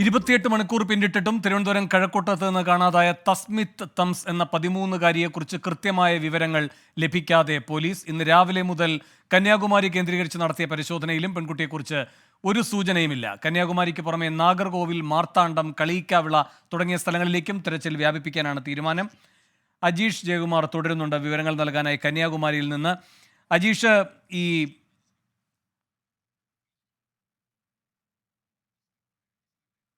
28 മണിക്കൂർ പിന്നിട്ടിട്ടും തിരുവനന്തപുരം കഴക്കൂട്ടത്ത് നിന്ന് കാണാതായ തസ്മിത്ത് തംസ് എന്ന 13-കാരിയെക്കുറിച്ച് കൃത്യമായ വിവരങ്ങൾ ലഭിക്കാതെ പോലീസ്. ഇന്ന് രാവിലെ മുതൽ കന്യാകുമാരി കേന്ദ്രീകരിച്ച് നടത്തിയ പരിശോധനയിലും പെൺകുട്ടിയെക്കുറിച്ച് ഒരു സൂചനയുമില്ല. കന്യാകുമാരിക്ക് പുറമെ നാഗർകോവിൽ, മാർത്താണ്ഡം, കളിയിക്കാവിള തുടങ്ങിയ സ്ഥലങ്ങളിലേക്കും തെരച്ചിൽ വ്യാപിപ്പിക്കാനാണ് തീരുമാനം. അജീഷ് ജയകുമാർ തുടരുന്നുണ്ട് വിവരങ്ങൾ നൽകാനായി കന്യാകുമാരിയിൽ നിന്ന്. അജീഷ്, ഈ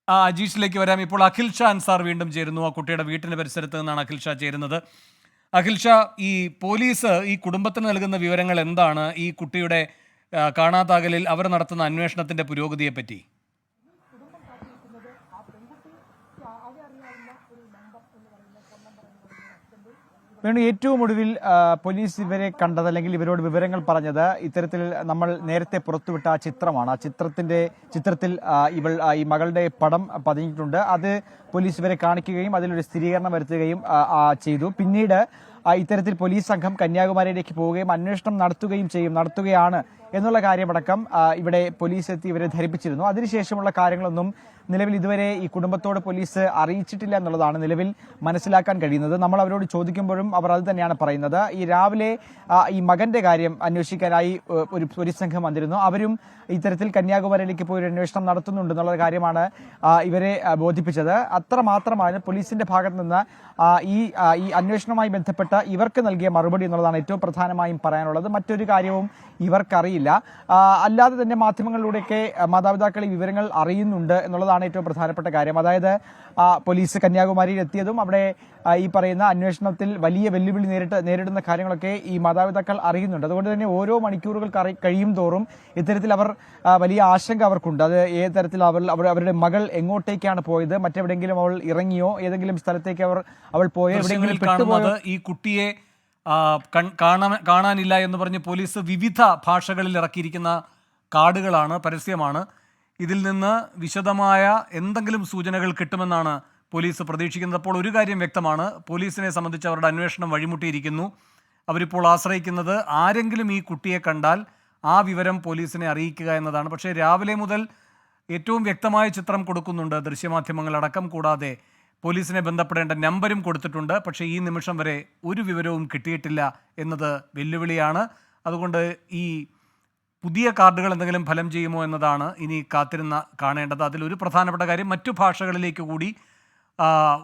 അജീഷിലേക്ക് വരാം. ഇപ്പോൾ അഖിൽ ഷാ അൻസാർ വീണ്ടും ചേരുന്നു. ആ കുട്ടിയുടെ വീട്ടിന് പരിസരത്ത് നിന്നാണ് അഖിൽ ഷാ ചേരുന്നത്. അഖിൽ ഷാ, ഈ പോലീസ് ഈ കുടുംബത്തിന് നൽകുന്ന വിവരങ്ങൾ എന്താണ്? ഈ കുട്ടിയുടെ കാണാതാകലിൽ അവർ നടത്തുന്ന അന്വേഷണത്തിന്റെ പുരോഗതിയെ പറ്റി? വേണു, ഏറ്റവും ഒടുവിൽ പോലീസ് ഇവരെ കണ്ടത് അല്ലെങ്കിൽ ഇവരോട് വിവരങ്ങൾ പറഞ്ഞത് ഇത്തരത്തിൽ നമ്മൾ നേരത്തെ പുറത്തുവിട്ട ആ ചിത്രമാണ്. ആ ചിത്രത്തിൽ ഈ മകളുടെ പടം പതിഞ്ഞിട്ടുണ്ട്. അത് പോലീസ് ഇവരെ കാണിക്കുകയും അതിലൊരു സ്ഥിരീകരണം വരുത്തുകയും ചെയ്തു. പിന്നീട് ഇത്തരത്തിൽ പോലീസ് സംഘം കന്യാകുമാരിയിലേക്ക് പോവുകയും അന്വേഷണം നടത്തുകയാണ് എന്നുള്ള കാര്യമടക്കം ഇവിടെ പോലീസ് എത്തി ഇവരെ ധരിപ്പിച്ചിരുന്നു. അതിനുശേഷമുള്ള കാര്യങ്ങളൊന്നും നിലവിൽ ഇതുവരെ ഈ കുടുംബത്തോട് പോലീസ് അറിയിച്ചിട്ടില്ല എന്നുള്ളതാണ് നിലവിൽ മനസ്സിലാക്കാൻ കഴിയുന്നത്. നമ്മൾ അവരോട് ചോദിക്കുമ്പോഴും അവർ അത് തന്നെയാണ് പറയുന്നത്. ഈ രാവിലെ ഈ മകന്റെ കാര്യം അന്വേഷിക്കാനായി ഒരു പോലീസ് സംഘം വന്നിരുന്നു. അവരും ഇത്തരത്തിൽ കന്യാകുമാരിയിലേക്ക് പോയി ഒരു അന്വേഷണം നടത്തുന്നുണ്ട് എന്നുള്ള കാര്യമാണ് ഇവരെ ബോധിപ്പിച്ചത്. അത്രമാത്രമാണ് പോലീസിന്റെ ഭാഗത്ത് നിന്ന് ഈ അന്വേഷണവുമായി ബന്ധപ്പെട്ട് ഇവർക്ക് നൽകിയ മറുപടി എന്നുള്ളതാണ് ഏറ്റവും പ്രധാനമായും പറയാനുള്ളത്. മറ്റൊരു കാര്യവും ഇവർക്കറിയില്ല. അല്ലാതെ തന്നെ മാധ്യമങ്ങളിലൂടെയൊക്കെ മാതാപിതാക്കൾ ഈ വിവരങ്ങൾ അറിയുന്നുണ്ട് എന്നുള്ളതാണ് ഏറ്റവും പ്രധാനപ്പെട്ട കാര്യം. അതായത് പോലീസ് കന്യാകുമാരിയിൽ എത്തിയതും അവിടെ ഈ പറയുന്ന അന്വേഷണത്തിൽ വലിയ വെല്ലുവിളി നേരിടുന്ന കാര്യങ്ങളൊക്കെ ഈ മാതാപിതാക്കൾ അറിയുന്നുണ്ട്. അതുകൊണ്ട് തന്നെ ഓരോ മണിക്കൂറുകൾ കഴിയും തോറും ഇത്തരത്തിൽ വലിയ ആശങ്ക അവർക്കുണ്ട്. അത് ഏത് തരത്തിൽ അവരുടെ മകൾ എങ്ങോട്ടേക്കാണ് പോയത്, മറ്റെവിടെയെങ്കിലും അവൾ ഇറങ്ങിയോ, ഏതെങ്കിലും സ്ഥലത്തേക്ക് അവൾ പോയോ, എവിടെയെങ്കിലും പെട്ടുപോയോ? ഈ കുട്ടിയെ കാണാനില്ല എന്ന് പറഞ്ഞ് പോലീസ് വിവിധ ഭാഷകളിൽ ഇറക്കിയിരിക്കുന്ന കാർഡുകളാണ്, പരസ്യമാണ്. ഇതിൽ നിന്ന് വിശദമായ എന്തെങ്കിലും സൂചനകൾ കിട്ടുമെന്നാണ് പോലീസ് പ്രതീക്ഷിക്കുന്നത്. അപ്പോൾ ഒരു കാര്യം വ്യക്തമാണ്, പോലീസിനെ സംബന്ധിച്ച് അവരുടെ അന്വേഷണം വഴിമുട്ടിയിരിക്കുന്നു. അവരിപ്പോൾ ആശ്രയിക്കുന്നത് ആരെങ്കിലും ഈ കുട്ടിയെ കണ്ടാൽ ആ വിവരം പോലീസിനെ അറിയിക്കുക എന്നതാണ്. പക്ഷേ രാവിലെ മുതൽ ഏറ്റവും വ്യക്തമായ ചിത്രം കൊടുക്കുന്നുണ്ട് ദൃശ്യമാധ്യമങ്ങളടക്കം. കൂടാതെ പോലീസിനെ ബന്ധപ്പെടേണ്ട നമ്പരും കൊടുത്തിട്ടുണ്ട്. പക്ഷേ ഈ നിമിഷം വരെ ഒരു വിവരവും കിട്ടിയിട്ടില്ല എന്നത് വെല്ലുവിളിയാണ്. അതുകൊണ്ട് ഈ പുതിയ കാർഡുകൾ എന്തെങ്കിലും ഫലം ചെയ്യുമോ എന്നതാണ് ഇനി കാത്തിരുന്ന് കാണേണ്ടത്. അതിലൊരു പ്രധാനപ്പെട്ട കാര്യം, മറ്റു ഭാഷകളിലേക്ക് കൂടി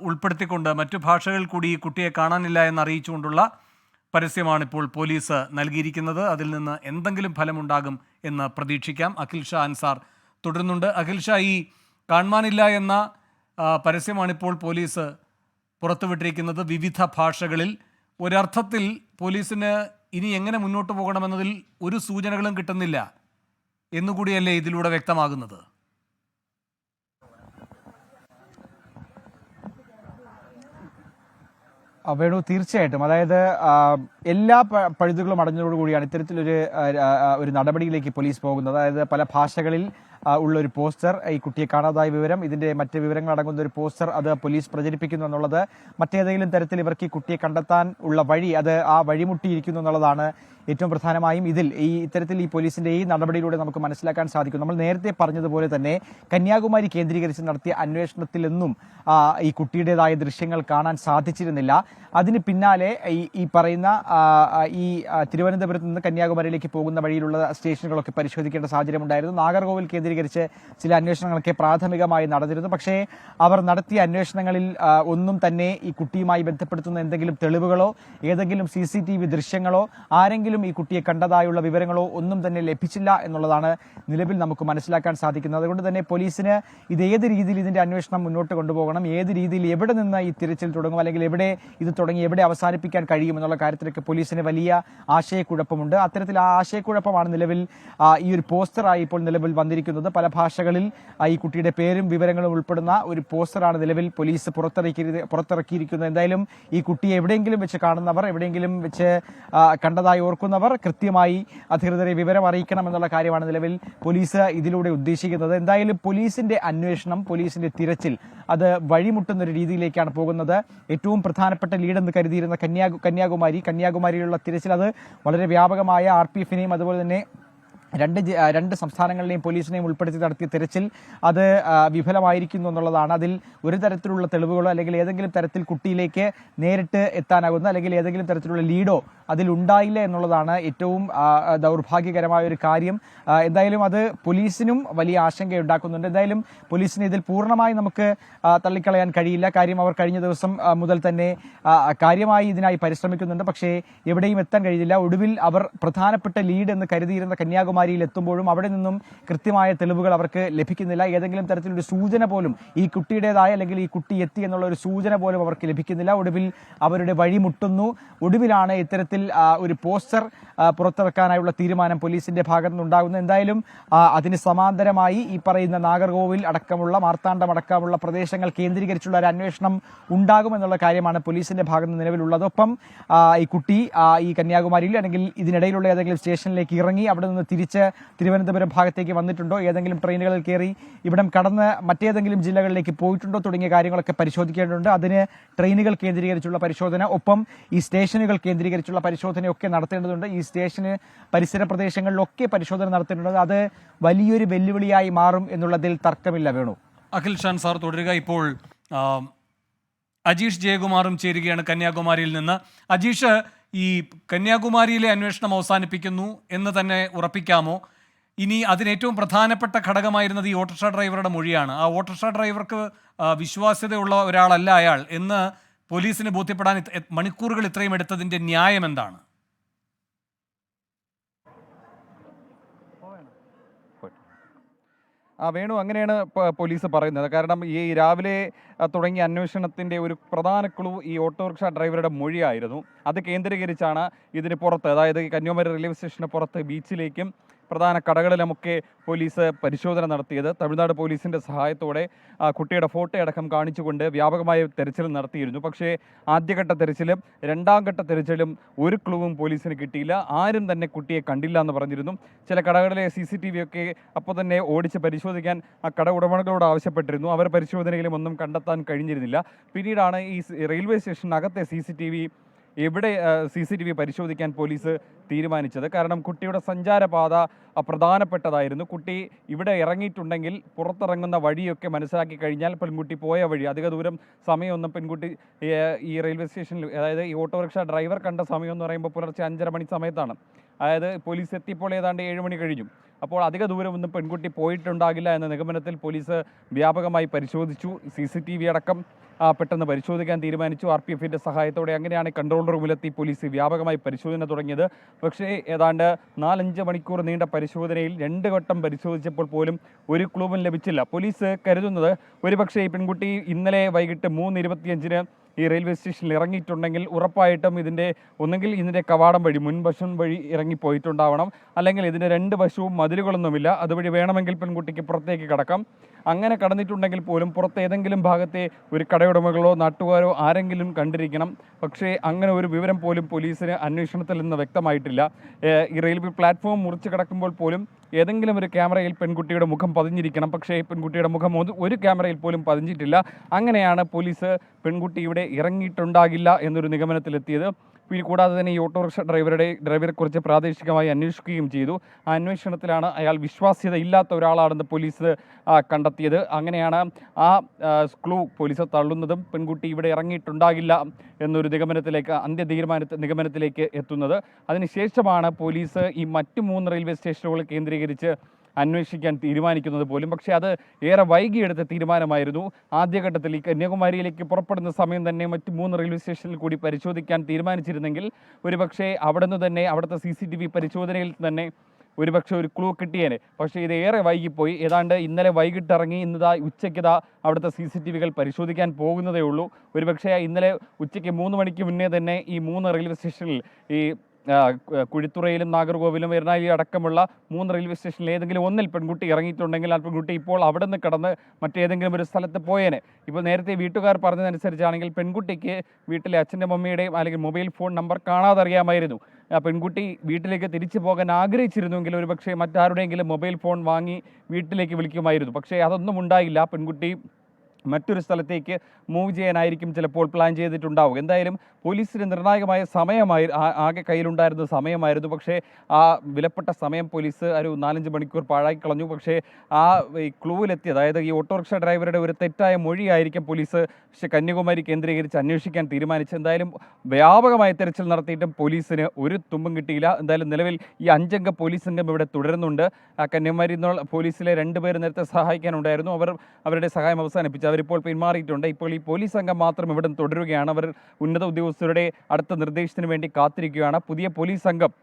ഉൾപ്പെടുത്തിക്കൊണ്ട് മറ്റു ഭാഷകളിൽ കൂടി ഈ കുട്ടിയെ കാണാനില്ല എന്നറിയിച്ചുകൊണ്ടുള്ള പരസ്യമാണിപ്പോൾ പോലീസ് നൽകിയിരിക്കുന്നത്. അതിൽ നിന്ന് എന്തെങ്കിലും ഫലമുണ്ടാകും എന്ന് പ്രതീക്ഷിക്കാം. അഖിൽ ഷാ അൻസാർ തുടരുന്നുണ്ട്. അഖിൽ ഷാ, ഈ കാണാനില്ല എന്ന പരസ്യമാണിപ്പോൾ പോലീസ് പുറത്തുവിട്ടിരിക്കുന്നത് വിവിധ ഭാഷകളിൽ. ഒരർത്ഥത്തിൽ പോലീസിന് ഇനി എങ്ങനെ മുന്നോട്ട് പോകണമെന്നതിൽ ഒരു സൂചനകളും കിട്ടുന്നില്ല എന്നുകൂടിയല്ലേ ഇതിലൂടെ വ്യക്തമാകുന്നത്? വേണു, തീർച്ചയായിട്ടും. അതായത് എല്ലാ പഴുതുകളും അടഞ്ഞതോടുകൂടിയാണ് ഇത്തരത്തിലൊരു നടപടിയിലേക്ക് പോലീസ് പോകുന്നത്. അതായത് പല ഭാഷകളിൽ ഉള്ള ഒരു പോസ്റ്റർ, ഈ കുട്ടിയെ കാണാതായ വിവരം, ഇതിന്റെ മറ്റ് വിവരങ്ങൾ അടങ്ങുന്ന ഒരു പോസ്റ്റർ അത് പോലീസ് പ്രചരിപ്പിക്കുന്നു എന്നുള്ളത്, മറ്റേതെങ്കിലും തരത്തിൽ ഇവർക്ക് ഈ കുട്ടിയെ കണ്ടെത്താൻ ഉള്ള വഴി അത് വഴിമുട്ടിയിരിക്കുന്നു എന്നുള്ളതാണ് ഏറ്റവും പ്രധാനമായും ഇത്തരത്തിൽ ഈ പോലീസിന്റെ ഈ നടപടിയിലൂടെ നമുക്ക് മനസ്സിലാക്കാൻ സാധിക്കും. നമ്മൾ നേരത്തെ പറഞ്ഞതുപോലെ തന്നെ കന്യാകുമാരി കേന്ദ്രീകരിച്ച് നടത്തിയ അന്വേഷണത്തിലൊന്നും ഈ കുട്ടിയുടേതായ ദൃശ്യങ്ങൾ കാണാൻ സാധിച്ചിരുന്നില്ല. അതിന് പിന്നാലെ ഈ പറയുന്ന തിരുവനന്തപുരത്ത് നിന്ന് കന്യാകുമാരിയിലേക്ക് പോകുന്ന വഴിയിലുള്ള സ്റ്റേഷനുകളൊക്കെ പരിശോധിക്കേണ്ട സാഹചര്യമുണ്ടായിരുന്നു. നാഗർകോവിൽ കേന്ദ്രീകരിച്ച് ചില അന്വേഷണങ്ങളൊക്കെ പ്രാഥമികമായി നടന്നിരുന്നു. പക്ഷേ അവർ നടത്തിയ അന്വേഷണങ്ങളിൽ ഒന്നും തന്നെ ഈ കുട്ടിയുമായി ബന്ധപ്പെടുത്തുന്ന എന്തെങ്കിലും തെളിവുകളോ ഏതെങ്കിലും CCTV ദൃശ്യങ്ങളോ ആരെങ്കിലും ഈ കുട്ടിയെ കണ്ടതായുള്ള വിവരങ്ങളോ ഒന്നും തന്നെ ലഭിച്ചില്ല എന്നുള്ളതാണ് നിലവിൽ നമുക്ക് മനസ്സിലാക്കാൻ സാധിക്കുന്നത്. അതുകൊണ്ട് തന്നെ പോലീസിന് ഏത് രീതിയിൽ ഇതിന്റെ അന്വേഷണം മുന്നോട്ട് കൊണ്ടുപോകണം, ഏത് രീതിയിൽ എവിടെ നിന്ന് ഈ തിരച്ചിൽ തുടങ്ങും, അല്ലെങ്കിൽ എവിടെ ഇത് തുടങ്ങി എവിടെ അവസാനിപ്പിക്കാൻ കഴിയും എന്നുള്ള കാര്യത്തിലൊക്കെ പോലീസിന് വലിയ ആശയക്കുഴപ്പമുണ്ട്. അത്തരത്തിൽ ആ ആശയക്കുഴപ്പമാണ് നിലവിൽ ഈ ഒരു പോസ്റ്ററായി ഇപ്പോൾ നിലവിൽ വന്നിരിക്കുന്നത്. പല ഭാഷകളിൽ ഈ കുട്ടിയുടെ പേരും വിവരങ്ങളും ഉൾപ്പെടുന്ന ഒരു പോസ്റ്ററാണ് നിലവിൽ പോലീസ് പുറത്തിറക്കിയിരിക്കുന്നത്. എന്തായാലും ഈ കുട്ടിയെ എവിടെയെങ്കിലും വെച്ച് കാണുന്നവർ, എവിടെയെങ്കിലും വെച്ച് കണ്ടതായി ഓർക്കുന്നവർ കൃത്യമായി അധികൃതരെ വിവരം അറിയിക്കണം എന്നുള്ള കാര്യമാണ് നിലവിൽ പോലീസ് ഇതിലൂടെ ഉദ്ദേശിക്കുന്നത്. എന്തായാലും പോലീസിന്റെ അന്വേഷണം, പോലീസിന്റെ തിരച്ചിൽ അത് വഴിമുട്ടുന്ന ഒരു രീതിയിലേക്കാണ് പോകുന്നത്. ഏറ്റവും പ്രധാനപ്പെട്ട ലീഡെന്ന് കരുതിയിരുന്ന കന്യാകുമാരിയിലുള്ള തിരച്ചിൽ അത് വളരെ വ്യാപകമായ RPF-നെയും അതുപോലെ തന്നെ രണ്ട് സംസ്ഥാനങ്ങളിലെയും പോലീസിനെയും ഉൾപ്പെടുത്തി നടത്തിയ തെരച്ചിൽ അത് വിഫലമായിരിക്കുന്നു എന്നുള്ളതാണ്. അതിൽ ഒരു തരത്തിലുള്ള തെളിവുകളോ അല്ലെങ്കിൽ ഏതെങ്കിലും തരത്തിൽ കുട്ടിയിലേക്ക് നേരിട്ട് എത്താനാകുന്ന അല്ലെങ്കിൽ ഏതെങ്കിലും തരത്തിലുള്ള ലീഡോ അതിലുണ്ടായില്ല എന്നുള്ളതാണ് ഏറ്റവും ദൗർഭാഗ്യകരമായ ഒരു കാര്യം. എന്തായാലും അത് പോലീസിനും വലിയ ആശങ്കയുണ്ടാക്കുന്നുണ്ട്. എന്തായാലും പോലീസിന് ഇതിൽ പൂർണ്ണമായി നമുക്ക് തള്ളിക്കളയാൻ കഴിയില്ല. കാര്യം അവർ കഴിഞ്ഞ ദിവസം മുതൽ തന്നെ കാര്യമായി ഇതിനായി പരിശ്രമിക്കുന്നുണ്ട്. പക്ഷേ എവിടെയും എത്താൻ കഴിയുന്നില്ല. ഒടുവിൽ അവർ പ്രധാനപ്പെട്ട ലീഡ് എന്ന് കരുതിയിരുന്ന കന്യാകുമാരിയിൽ എത്തുമ്പോഴും അവിടെ നിന്നും കൃത്യമായ തെളിവുകൾ അവർക്ക് ലഭിക്കുന്നില്ല. ഏതെങ്കിലും തരത്തിലൊരു സൂചന പോലും ഈ കുട്ടിയുടേതായ അല്ലെങ്കിൽ ഈ കുട്ടി എത്തി എന്നുള്ള ഒരു സൂചന പോലും അവർക്ക് ലഭിക്കുന്നില്ല. ഒടുവിൽ അവരുടെ വഴിമുട്ടുന്നു. ഒടുവിലാണ് ഇത്തരത്തിൽ ഒരു പോസ്റ്റർ പുറത്തിറക്കാനായുള്ള തീരുമാനം പോലീസിന്റെ ഭാഗത്തു നിന്നുണ്ടാകുന്നത്. എന്തായാലും അതിന് സമാന്തരമായി ഈ പറയുന്ന നാഗർകോവിൽ അടക്കമുള്ള മാർത്താണ്ഡം അടക്കമുള്ള പ്രദേശങ്ങൾ കേന്ദ്രീകരിച്ചുള്ള ഒരു അന്വേഷണം ഉണ്ടാകുമെന്നുള്ള കാര്യമാണ് പോലീസിന്റെ ഭാഗത്ത് നിന്ന് നിലവിലുള്ളത്. ഒപ്പം ഈ കുട്ടി ഈ കന്യാകുമാരിയിൽ അല്ലെങ്കിൽ ഇതിനിടയിലുള്ള ഏതെങ്കിലും സ്റ്റേഷനിലേക്ക് ഇറങ്ങി അവിടെ നിന്ന് തിരിച്ച് തിരുവനന്തപുരം ഭാഗത്തേക്ക് വന്നിട്ടുണ്ടോ, ഏതെങ്കിലും ട്രെയിനുകളിൽ കയറി ഇവിടം കടന്ന് മറ്റേതെങ്കിലും ജില്ലകളിലേക്ക് പോയിട്ടുണ്ടോ തുടങ്ങിയ കാര്യങ്ങളൊക്കെ പരിശോധിക്കേണ്ടതുണ്ട്. അതിന് ട്രെയിനുകൾ കേന്ദ്രീകരിച്ചുള്ള പരിശോധന, ഒപ്പം ഈ സ്റ്റേഷനുകൾ കേന്ദ്രീകരിച്ചുള്ള പരിശോധനയൊക്കെ നടത്തേണ്ടതുണ്ട്. ഈ സ്റ്റേഷന് പരിസര പ്രദേശങ്ങളിലൊക്കെ പരിശോധന നടത്തേണ്ടതുണ്ട്. അത് വലിയൊരു വെല്ലുവിളിയായി മാറും എന്നുള്ളതിൽ തർക്കമില്ല. വേണു. അഖിൽ ഷാൻ സാർ തുടരുക. ഇപ്പോൾ അജീഷ് ജയകുമാറും ചേരുകയാണ് കന്യാകുമാരിയിൽ നിന്ന്. അജീഷ്, ഈ കന്യാകുമാരിയിലെ അന്വേഷണം അവസാനിപ്പിക്കുന്നു എന്ന് തന്നെ ഉറപ്പിക്കാമോ? ഇനി അതിന് ഏറ്റവും പ്രധാനപ്പെട്ട ഘടകമായിരുന്നത് ഈ ഓട്ടോറിക്ഷ ഡ്രൈവറുടെ മൊഴിയാണ്. ആ ഓട്ടോറിക്ഷ ഡ്രൈവർക്ക് വിശ്വാസ്യതയുള്ള ഒരാളല്ല അയാൾ എന്ന് പോലീസിന് ബോധ്യപ്പെടാൻ മണിക്കൂറുകൾ ഇത്രയും എടുത്തതിൻ്റെ ന്യായം എന്താണ്? വേണു, അങ്ങനെയാണ് പോലീസ് പറയുന്നത്. കാരണം ഈ രാവിലെ തുടങ്ങിയ അന്വേഷണത്തിൻ്റെ ഒരു പ്രധാന ക്ലൂ ഈ ഓട്ടോറിക്ഷ ഡ്രൈവറുടെ മൊഴിയായിരുന്നു. അത് കേന്ദ്രീകരിച്ചാണ് ഇതിന് പുറത്ത്, അതായത് ഈ കന്യാകുമാരി റെയിൽവേ സ്റ്റേഷന് പുറത്ത് ബീച്ചിലേക്കും പ്രധാന കടകളിലുമൊക്കെ പോലീസ് പരിശോധന നടത്തിയത്. തമിഴ്നാട് പോലീസിൻ്റെ സഹായത്തോടെ കുട്ടിയുടെ ഫോട്ടോ അടക്കം കാണിച്ചുകൊണ്ട് വ്യാപകമായ തെരച്ചിൽ നടത്തിയിരുന്നു. പക്ഷേ ആദ്യഘട്ട തെരച്ചിലും രണ്ടാം ഘട്ട തെരച്ചിലും ഒരു ക്ലൂവും പോലീസിന് കിട്ടിയില്ല. ആരും തന്നെ കുട്ടിയെ കണ്ടില്ല എന്ന് പറഞ്ഞിരുന്നു. ചില കടകളിലെ CCTV ഒക്കെ അപ്പോൾ തന്നെ ഓടിച്ച് പരിശോധിക്കാൻ കട ഉടമകളോട് ആവശ്യപ്പെട്ടിരുന്നു. അവർ പരിശോധനയിലും ഒന്നും കണ്ടെത്താൻ കഴിഞ്ഞിരുന്നില്ല. പിന്നീടാണ് ഈ റെയിൽവേ സ്റ്റേഷനകത്തെ CCTV എവിടെ CCTV പരിശോധിക്കാൻ പോലീസ് തീരുമാനിച്ചത്. കാരണം കുട്ടിയുടെ സഞ്ചാരപാത പ്രധാനപ്പെട്ടതായിരുന്നു. കുട്ടി ഇവിടെ ഇറങ്ങിയിട്ടുണ്ടെങ്കിൽ പുറത്തിറങ്ങുന്ന വഴിയൊക്കെ മനസ്സിലാക്കി കഴിഞ്ഞാൽ പെൺകുട്ടി പോയ വഴി അധിക ദൂരം സമയമൊന്നും പെൺകുട്ടി ഈ റെയിൽവേ സ്റ്റേഷനിൽ, അതായത് ഈ ഓട്ടോറിക്ഷ ഡ്രൈവർ കണ്ട സമയം എന്ന് പറയുമ്പോൾ പുലർച്ചെ 5:30 മണി സമയത്താണ്. അതായത് പോലീസ് എത്തിയപ്പോൾ ഏതാണ്ട് 7 മണി കഴിഞ്ഞു. അപ്പോൾ അധിക ദൂരമൊന്നും പെൺകുട്ടി പോയിട്ടുണ്ടാകില്ല എന്ന നിഗമനത്തിൽ പോലീസ് വ്യാപകമായി പരിശോധിച്ചു. CCTV അടക്കം പെട്ടെന്ന് പരിശോധിക്കാൻ തീരുമാനിച്ചു. RPFന്റെ സഹായത്തോടെ. അങ്ങനെയാണ് കൺട്രോൾ റൂമിലെത്തി പോലീസ് വ്യാപകമായി പരിശോധന തുടങ്ങിയത്. പക്ഷേ ഏതാണ്ട് 4-5 മണിക്കൂർ നീണ്ട പരിശോധനയിൽ 2 ഘട്ടം പരിശോധിച്ചപ്പോൾ പോലും ഒരു ക്ലൂവും ലഭിച്ചില്ല. പോലീസ് കരുതുന്നത് ഒരുപക്ഷെ ഈ പെൺകുട്ടി ഇന്നലെ വൈകിട്ട് 3:25-ന് ഈ റെയിൽവേ സ്റ്റേഷനിൽ ഇറങ്ങിയിട്ടുണ്ടെങ്കിൽ ഉറപ്പായിട്ടും ഒന്നെങ്കിൽ ഇതിൻ്റെ കവാടം വഴി മുൻവശം വഴി ഇറങ്ങിപ്പോയിട്ടുണ്ടാവണം, അല്ലെങ്കിൽ ഇതിൻ്റെ 2 വശവും മതിലുകളൊന്നുമില്ല, അതുവഴി വേണമെങ്കിൽ പെൺകുട്ടിക്ക് പുറത്തേക്ക് കടക്കാം. അങ്ങനെ കടന്നിട്ടുണ്ടെങ്കിൽ പോലും പുറത്ത് ഏതെങ്കിലും ഭാഗത്തെ ഒരു കടയുടമകളോ നാട്ടുകാരോ ആരെങ്കിലും കണ്ടിരിക്കണം. പക്ഷേ അങ്ങനെ ഒരു വിവരം പോലും പോലീസിന് അന്വേഷണത്തിൽ നിന്ന് വ്യക്തമായിട്ടില്ല. ഈ റെയിൽവേ പ്ലാറ്റ്ഫോം മുറിച്ച് കിടക്കുമ്പോൾ പോലും ഏതെങ്കിലും ഒരു ക്യാമറയിൽ പെൺകുട്ടിയുടെ മുഖം പതിഞ്ഞിരിക്കണം. പക്ഷേ പെൺകുട്ടിയുടെ മുഖം ഒരു ക്യാമറയിൽ പോലും പതിഞ്ഞിട്ടില്ല. അങ്ങനെയാണ് പോലീസ് പെൺകുട്ടി ഇവിടെ ഇറങ്ങിയിട്ടുണ്ടാകില്ല എന്നൊരു നിഗമനത്തിലെത്തിയത്. പിന്നെ കൂടാതെ തന്നെ ഈ ഓട്ടോറിക്ഷ ഡ്രൈവറെക്കുറിച്ച് പ്രാദേശികമായി അന്വേഷിക്കുകയും ചെയ്തു. ആ അന്വേഷണത്തിലാണ് അയാൾ വിശ്വാസ്യത ഇല്ലാത്ത ഒരാളാണെന്ന് പോലീസ് കണ്ടെത്തിയത്. അങ്ങനെയാണ് ആ ക്ലൂ പോലീസ് തള്ളുന്നതും പെൺകുട്ടി ഇവിടെ ഇറങ്ങിയിട്ടുണ്ടാകില്ല എന്നൊരു നിഗമനത്തിലേക്ക് എത്തുന്നത്. അതിനുശേഷമാണ് പോലീസ് ഈ മറ്റു 3 റെയിൽവേ സ്റ്റേഷനുകൾ കേന്ദ്രീകരിച്ച് അന്വേഷിക്കാൻ തീരുമാനിക്കുന്നത് പോലും. പക്ഷേ അത് ഏറെ വൈകിയെടുത്ത തീരുമാനമായിരുന്നു. ആദ്യഘട്ടത്തിൽ ഈ കന്യാകുമാരിയിലേക്ക് പുറപ്പെടുന്ന സമയം തന്നെ മറ്റ് 3 റെയിൽവേ സ്റ്റേഷനിൽ കൂടി പരിശോധിക്കാൻ തീരുമാനിച്ചിരുന്നെങ്കിൽ ഒരുപക്ഷെ അവിടുത്തെ CCTV പരിശോധനയിൽ തന്നെ ഒരുപക്ഷെ ഒരു ക്ലൂ കിട്ടിയേനെ. പക്ഷേ ഇത് ഏറെ വൈകിപ്പോയി. ഏതാണ്ട് ഇന്നലെ വൈകിട്ട് ഇറങ്ങി ഉച്ചയ്ക്ക് അവിടുത്തെ CCTVകൾ പരിശോധിക്കാൻ പോകുന്നതേ ഉള്ളൂ. ഒരുപക്ഷെ ഇന്നലെ ഉച്ചയ്ക്ക് 3 മണിക്ക് മുന്നേ തന്നെ ഈ 3 റെയിൽവേ സ്റ്റേഷനിൽ ഈ കുഴിത്തുറയിലും നാഗർകോവിലും എറണാകുളം അടക്കമുള്ള 3 റെയിൽവേ സ്റ്റേഷനിൽ ഏതെങ്കിലും ഒന്നിൽ പെൺകുട്ടി ഇറങ്ങിയിട്ടുണ്ടെങ്കിൽ ആ പെൺകുട്ടി ഇപ്പോൾ അവിടെ നിന്ന് കടന്ന് മറ്റേതെങ്കിലും ഒരു സ്ഥലത്ത് പോയേനെ. ഇപ്പോൾ നേരത്തെ വീട്ടുകാർ പറഞ്ഞതനുസരിച്ചാണെങ്കിൽ പെൺകുട്ടിക്ക് വീട്ടിലെ അച്ഛൻ്റെ മമ്മിയുടെയും അല്ലെങ്കിൽ മൊബൈൽ ഫോൺ നമ്പർ കാണാതെ അറിയാമായിരുന്നു. ആ പെൺകുട്ടി വീട്ടിലേക്ക് തിരിച്ചു പോകാൻ ആഗ്രഹിച്ചിരുന്നുവെങ്കിൽ ഒരുപക്ഷെ മറ്റാരുടെയെങ്കിലും മൊബൈൽ ഫോൺ വാങ്ങി വീട്ടിലേക്ക് വിളിക്കുമായിരുന്നു. പക്ഷേ അതൊന്നും ഉണ്ടായില്ല. പെൺകുട്ടി മറ്റൊരു സ്ഥലത്തേക്ക് മൂവ് ചെയ്യാനായിരിക്കും ചിലപ്പോൾ പ്ലാൻ ചെയ്തിട്ടുണ്ടാവുക. എന്തായാലും പോലീസിന് നിർണായകമായ സമയമായി ആകെ കയ്യിലുണ്ടായിരുന്ന സമയമായിരുന്നു. പക്ഷേ ആ വിലപ്പെട്ട സമയം പോലീസ് ഒരു 4-5 മണിക്കൂർ പാഴാക്കി കളഞ്ഞു. പക്ഷേ ആ ഈ ക്ലൂവിലെത്തി, അതായത് ഈ ഓട്ടോറിക്ഷ ഡ്രൈവറുടെ ഒരു തെറ്റായ മൊഴിയായിരിക്കും പോലീസ് കന്യാകുമാരി കേന്ദ്രീകരിച്ച് അന്വേഷിക്കാൻ തീരുമാനിച്ചത്. എന്തായാലും വ്യാപകമായ തെരച്ചിൽ നടത്തിയിട്ടും പോലീസിന് ഒരു തുമ്പും കിട്ടിയില്ല. എന്തായാലും നിലവിൽ ഈ 5-അംഗ പോലീസ് സംഘം ഇവിടെ തുടരുന്നുണ്ട്. കന്യാകുമാരി പോലീസിലെ 2 പേർ നേരത്തെ സഹായിക്കാനുണ്ടായിരുന്നു. അവരുടെ സഹായം അവസാനിപ്പിച്ചു. അവരിപ്പോൾ പിന്മാറിയിട്ടുണ്ട്. ഇപ്പോൾ ഈ പോലീസ് സംഘം മാത്രം ഇവിടെ തുടരുകയാണ്. അവർ ഉന്നത ഉദ്യോഗസ്ഥരുടെ അടുത്ത നിർദ്ദേശത്തിന് വേണ്ടി കാത്തിരിക്കുകയാണ്. പുതിയ പോലീസ് സംഘം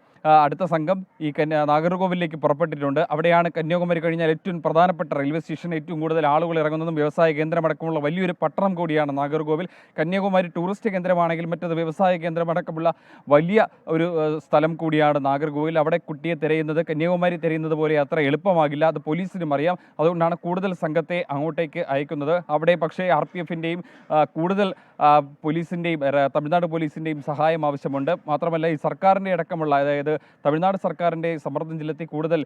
അടുത്ത സംഘം ഈ നാഗർകോവിലേക്ക് പുറപ്പെട്ടിട്ടുണ്ട്. അവിടെയാണ് കന്യാകുമാരി കഴിഞ്ഞാൽ ഏറ്റവും പ്രധാനപ്പെട്ട റെയിൽവേ സ്റ്റേഷൻ, ഏറ്റവും കൂടുതൽ ആളുകൾ ഇറങ്ങുന്നതും വ്യവസായ കേന്ദ്രമടക്കമുള്ള വലിയൊരു പട്ടണം കൂടിയാണ് നാഗർകോവിൽ. കന്യാകുമാരി ടൂറിസ്റ്റ് കേന്ദ്രമാണെങ്കിൽ മറ്റത് വ്യവസായ കേന്ദ്രമടക്കമുള്ള വലിയ ഒരു സ്ഥലം കൂടിയാണ് നാഗർകോവിൽ. അവിടെ കുട്ടിയെ തിരയുന്നത് കന്യാകുമാരി തിരയുന്നത് പോലെ അത്ര എളുപ്പമാകില്ല. അത് പോലീസിനും അറിയാം. അതുകൊണ്ടാണ് കൂടുതൽ സംഘത്തെ അങ്ങോട്ടേക്ക് അയക്കുന്നത്. അവിടെ പക്ഷേ RPFൻ്റെയും കൂടുതൽ പോലീസിൻ്റെയും തമിഴ്നാട് പോലീസിൻ്റെയും സഹായം ആവശ്യമുണ്ട്. മാത്രമല്ല ഈ സർക്കാരിൻ്റെ അടക്കമുള്ള, അതായത് തമിഴ്നാട് സർക്കാരിൻ്റെ സമ്മർദ്ദം ചെലുത്തി കൂടുതൽ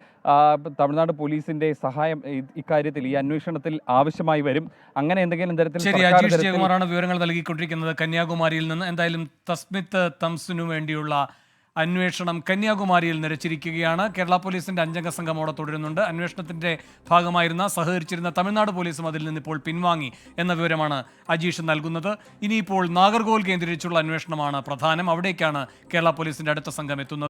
തമിഴ്നാട് പോലീസിന്റെ സഹായം ഇക്കാര്യത്തിൽ ഈ അന്വേഷണത്തിൽ ആവശ്യമായി വരും. അങ്ങനെ എന്തെങ്കിലും തരത്തിൽ അജീഷ് ജയകുമാറാണ് വിവരങ്ങൾ നൽകിക്കൊണ്ടിരിക്കുന്നത് കന്യാകുമാരിയിൽ നിന്ന്. എന്തായാലും തസ്മിത്ത് തംസിനു വേണ്ടിയുള്ള അന്വേഷണം കന്യാകുമാരിയിൽ നിരച്ചിരിക്കുകയാണ്. കേരള പോലീസിന്റെ 5-അംഗ സംഘം അവിടെ തുടരുന്നുണ്ട്. അന്വേഷണത്തിന്റെ ഭാഗമായിരുന്ന സഹകരിച്ചിരുന്ന തമിഴ്നാട് പോലീസും അതിൽ നിന്നിപ്പോൾ പിൻവാങ്ങി എന്ന വിവരമാണ് അജീഷ് നൽകുന്നത്. ഇനിയിപ്പോൾ നാഗർകോവിൽ കേന്ദ്രീകരിച്ചുള്ള അന്വേഷണമാണ് പ്രധാനം. അവിടേക്കാണ് കേരള പോലീസിന്റെ അടുത്ത സംഘം എത്തുന്നത്.